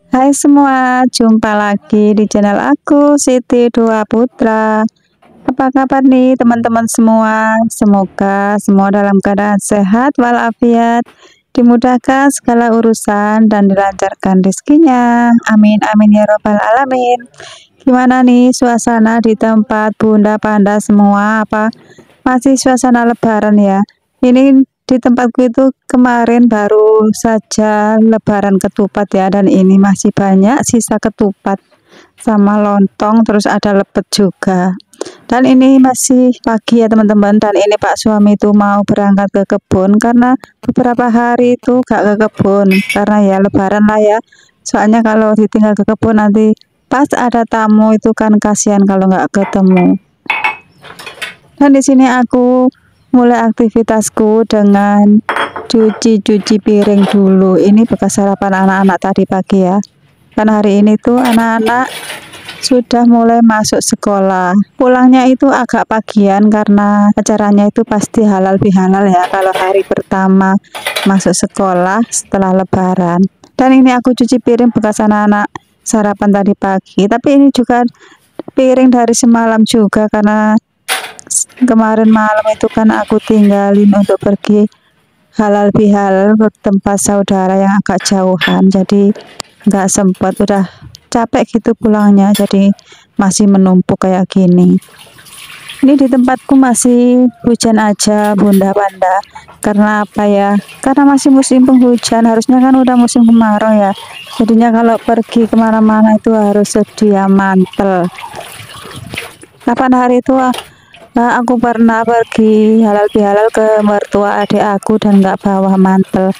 Hai semua, jumpa lagi di channel aku, Siti Dua Putra. Apa kabar nih teman-teman semua? Semoga semua dalam keadaan sehat walafiat, dimudahkan segala urusan dan dilancarkan rezekinya. Amin amin ya robbal alamin. Gimana nih suasana di tempat Bunda Panda semua? Apa masih suasana lebaran ya? Ini di tempatku itu kemarin baru saja lebaran ketupat ya, dan ini masih banyak sisa ketupat sama lontong, terus ada lepet juga. Dan ini masih pagi ya teman-teman, dan ini Pak suami itu mau berangkat ke kebun karena beberapa hari itu gak ke kebun karena ya lebaran lah ya. Soalnya kalau ditinggal ke kebun nanti pas ada tamu itu kan kasihan kalau nggak ketemu. Dan di sini aku mulai aktivitasku dengan cuci piring dulu. Ini bekas sarapan anak-anak tadi pagi ya. Karena hari ini tuh anak-anak sudah mulai masuk sekolah. Pulangnya itu agak pagian karena acaranya itu pasti halal bihalal ya kalau hari pertama masuk sekolah setelah lebaran. Dan ini aku cuci piring bekas anak-anak sarapan tadi pagi. Tapi ini juga piring dari semalam juga karena kemarin malam itu kan aku tinggalin untuk pergi halal bihalal ke tempat saudara yang agak jauhan, jadi nggak sempat, udah capek gitu pulangnya, jadi masih menumpuk kayak gini. Ini di tempatku masih hujan aja Bunda Panda. Karena apa ya, karena masih musim penghujan, harusnya kan udah musim kemarau ya, jadinya kalau pergi kemana-mana itu harus sedia mantel. Kapan hari itu aku pernah pergi halal bihalal ke mertua adik aku dan nggak bawa mantel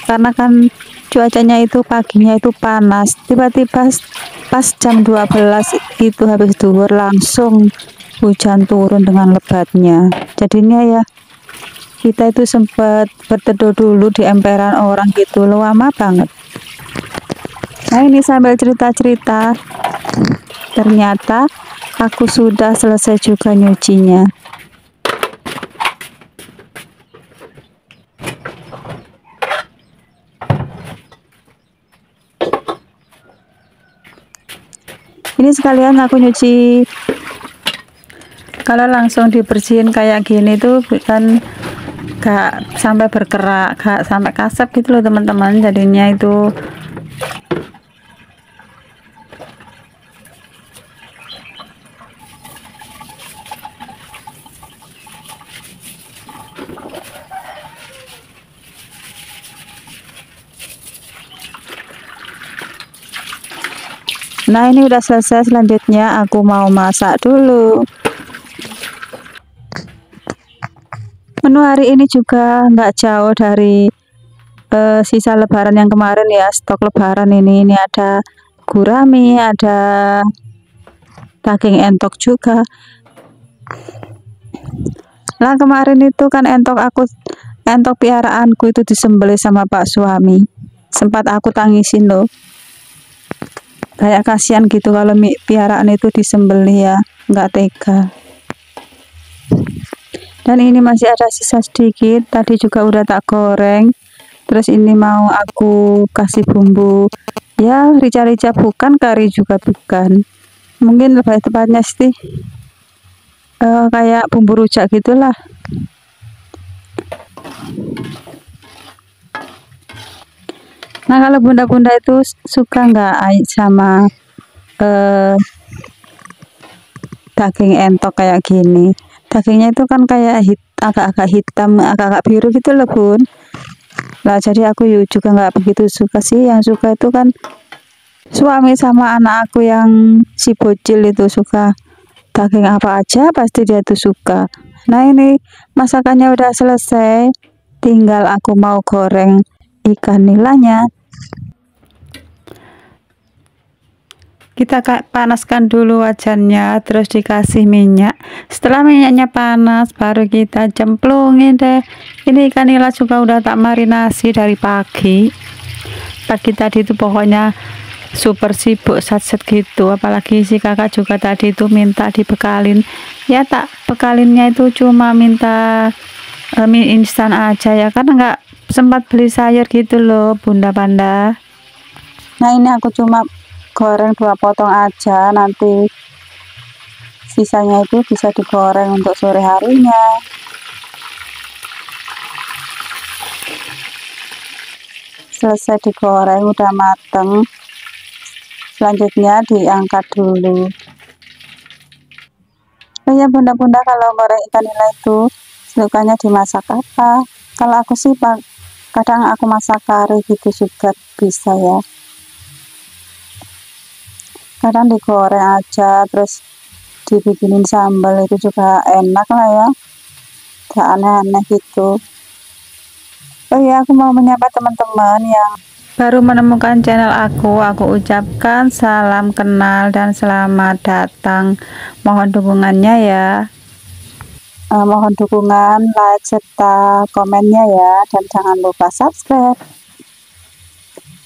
karena kan cuacanya itu paginya itu panas, tiba-tiba pas jam 12 itu habis duhur langsung hujan turun dengan lebatnya. Jadinya ya kita itu sempat berteduh dulu di emperan orang gitu, lama banget. Nah ini sambil cerita-cerita, ternyata aku sudah selesai juga nyucinya. Ini sekalian aku nyuci, kalau langsung dibersihin kayak gini tuh kan gak sampai berkerak, gak sampai kasep gitu loh teman-teman, jadinya itu nah ini udah selesai, selanjutnya aku mau masak dulu. Menu hari ini juga nggak jauh dari sisa lebaran yang kemarin ya, stok lebaran ini ada gurami, ada daging entok juga. Nah kemarin itu kan entok piaraanku itu disembelih sama Pak suami, sempat aku tangisin loh, kayak kasihan gitu kalau piaraan itu disembelih ya, nggak tega. Dan ini masih ada sisa sedikit, tadi juga udah tak goreng, terus ini mau aku kasih bumbu ya, rica-rica bukan, kari juga bukan, mungkin lebih tepatnya sih kayak bumbu rujak gitulah. Nah kalau bunda-bunda itu suka nggak sama daging entok kayak gini? Dagingnya itu kan kayak agak-agak hitam, agak-agak biru gitu loh bun. Nah jadi aku juga nggak begitu suka sih, yang suka itu kan suami sama anak aku yang si bocil itu suka daging apa aja pasti dia tuh suka. Nah ini masakannya udah selesai, tinggal aku mau goreng ikan nilanya. Kita panaskan dulu wajannya, terus dikasih minyak. Setelah minyaknya panas baru kita cemplungin deh. Ini ikan nila juga udah tak marinasi dari pagi tadi itu, pokoknya super sibuk satset gitu, apalagi si kakak juga tadi itu minta dibekalin ya, tak bekalinnya itu cuma minta mie instan aja ya, karena nggak sempat beli sayur gitu loh Bunda Panda. Nah ini aku cuma goreng 2 potong aja, nanti sisanya itu bisa digoreng untuk sore harinya. Selesai digoreng udah mateng, selanjutnya diangkat dulu. Oh ya bunda-bunda, kalau goreng ikan nila itu sukanya dimasak apa? Kalau aku sih kadang aku masak kari gitu juga bisa ya, kadang digoreng aja terus dibikinin sambal itu juga enak lah ya, gak aneh-aneh gitu. Oh ya, aku mau menyapa teman-teman yang baru menemukan channel aku ucapkan salam kenal dan selamat datang. Mohon dukungannya ya. Mohon dukungan, like serta komennya ya, dan jangan lupa subscribe.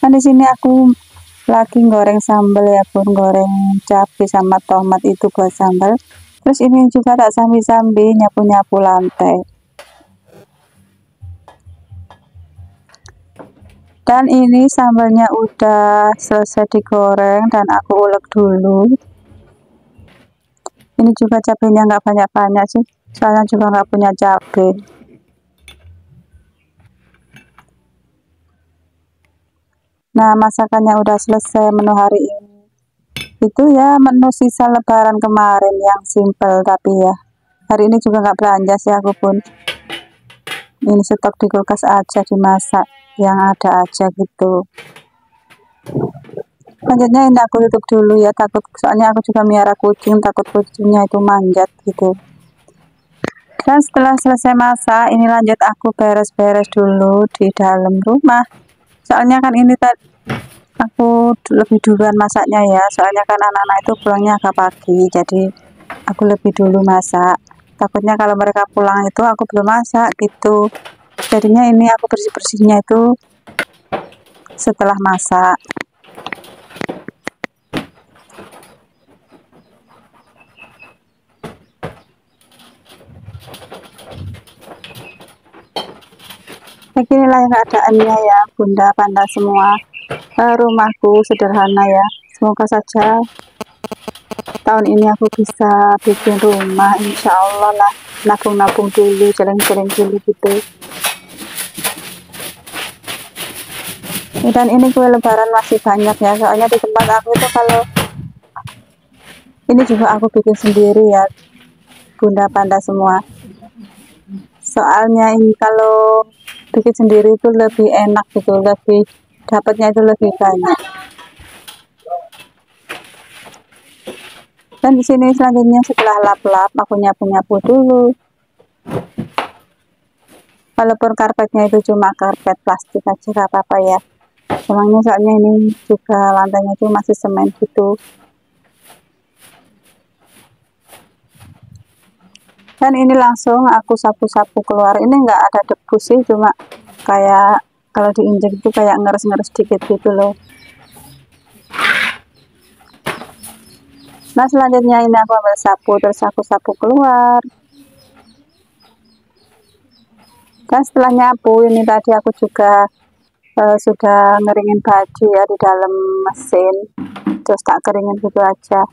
Nah di sini aku lagi goreng sambal ya bun, goreng cabai sama tomat itu buat sambal. Terus ini juga tak sambil-sambil nyapu-nyapu lantai. Dan ini sambalnya udah selesai digoreng dan aku ulek dulu. Ini juga cabenya nggak banyak-banyak sih, soalnya juga nggak punya cabai. Nah masakannya udah selesai menu hari ini. Itu ya menu sisa lebaran kemarin yang simple, tapi ya hari ini juga nggak belanja sih aku pun. Ini stok di kulkas aja, dimasak yang ada aja gitu. Selanjutnya ini aku tutup dulu ya, takut, soalnya aku juga miara kucing, takut kucingnya itu manjat gitu. Dan setelah selesai masak, ini lanjut aku beres-beres dulu di dalam rumah. Soalnya kan ini tadi aku lebih duluan masaknya ya, soalnya kan anak-anak itu pulangnya agak pagi, jadi aku lebih dulu masak. Takutnya kalau mereka pulang itu aku belum masak gitu. Jadinya ini aku bersih-bersihnya itu setelah masak. Beginilah keadaannya ya bunda panda semua. Rumahku sederhana ya, semoga saja tahun ini aku bisa bikin rumah, insya Allah lah, nabung-nabung dulu, jalan-jalan dulu gitu. Dan ini kue lebaran masih banyak ya, soalnya di tempat aku itu kalau ini juga aku bikin sendiri ya bunda panda semua. Soalnya ini kalau bikin sendiri itu lebih enak gitu, lebih dapatnya itu lebih banyak. Dan di sini selanjutnya setelah lap-lap aku nyapu-nyapu dulu. Walaupun karpetnya itu cuma karpet plastik aja gak apa-apa ya. Emangnya soalnya ini juga lantainya itu masih semen gitu. Dan ini langsung aku sapu-sapu keluar. Ini nggak ada debu sih, cuma kayak kalau diinjek itu kayak ngeres-ngeres dikit gitu loh. Nah selanjutnya ini aku ambil sapu, terus aku sapu keluar. Dan setelah nyapu ini tadi aku juga sudah ngeringin baju ya di dalam mesin, terus tak keringin gitu aja.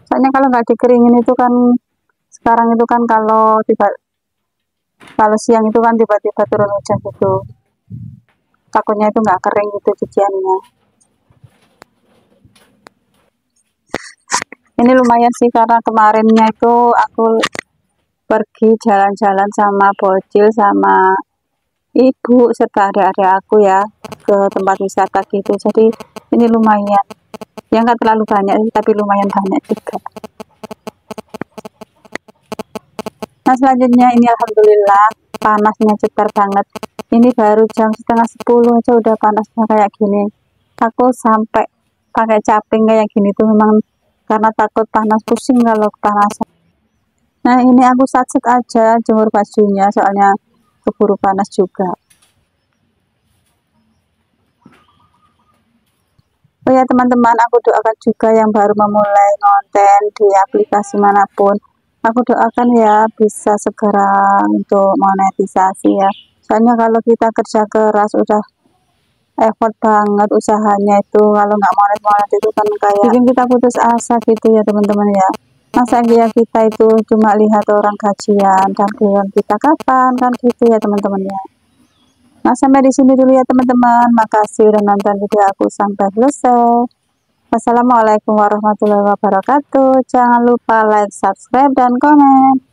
Soalnya kalau nggak dikeringin itu kan sekarang itu kan kalau siang itu kan tiba-tiba turun hujan gitu, takutnya itu nggak kering gitu cuciannya. Ini lumayan sih karena kemarinnya itu aku pergi jalan-jalan sama bocil sama ibu serta adik-adik aku ya ke tempat wisata gitu, jadi ini lumayan ya, nggak terlalu banyak tapi lumayan banyak juga. Nah selanjutnya ini alhamdulillah panasnya cetar banget, ini baru jam setengah 10 aja udah panasnya kayak gini. Aku sampai pakai caping kayak gini tuh memang karena takut panas, pusing kalau kepanasan. Nah ini aku satset aja jemur bajunya soalnya keburu panas juga. Oh ya teman-teman, aku doakan juga yang baru memulai konten di aplikasi manapun, aku doakan ya bisa segera untuk monetisasi ya. Soalnya kalau kita kerja keras udah effort banget usahanya itu, kalau nggak monet-monet itu kan kayak bikin kita putus asa gitu ya teman-teman ya. Masa ya kita itu cuma lihat orang gajian dan giliran kita kapan kan gitu ya teman-teman ya. Nah, sampai di sini dulu ya teman-teman. Makasih udah nonton video aku sampai selesai. Wassalamualaikum warahmatullahi wabarakatuh. Jangan lupa like, subscribe, dan komen.